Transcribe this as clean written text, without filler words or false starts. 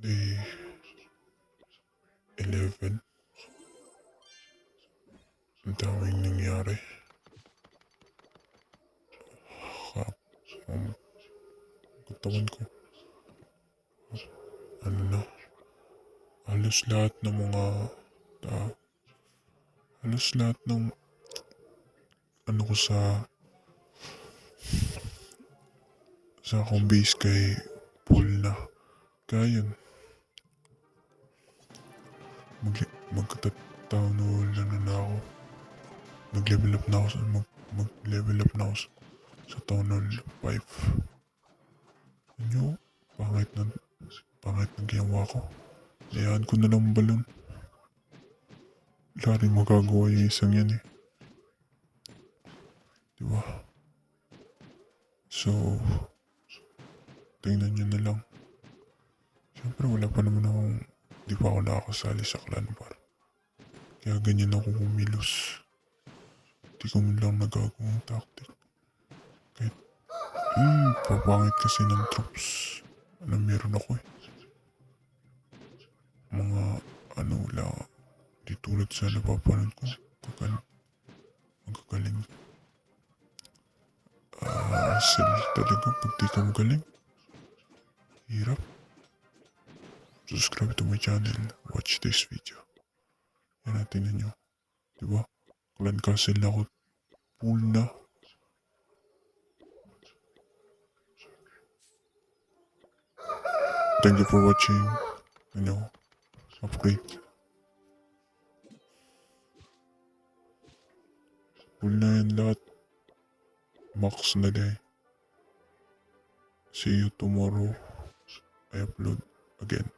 Day 11. Ang daming nangyari. Kap, ang katawan ko. Ano na, halos lahat ng mga tao, halos lahat ng ano ko sa akong base kay full na. Kaya yun, magkatataon na ako. Nag-level up na ako mag-level up na ako sa Town Hall 5. Ano, pangit ng ginawa ko. Layaan ko na lang balon. Wala rin magagawa yung isang yan eh. Diba? So, tingnan nyo na lang. Siyempre wala pa naman akong, di pa ako nakakasali sa clan bar. Kaya ganyan ako kumilos. Di ko man lang nagagawang tactic. Kahit, papangit kasi ng troops na meron ako eh. Mga ano lang, di tulad sa napapanood ko. Magagaling. Hassle talaga pag di ka magaling. Hirap. Subscribe to my channel. Watch this video. Yan natin ninyo. Diba? Clan Castle na ako. Full na. Thank you for watching. Upgrade. Full na yan lahat. Max na day. See you tomorrow. I upload again.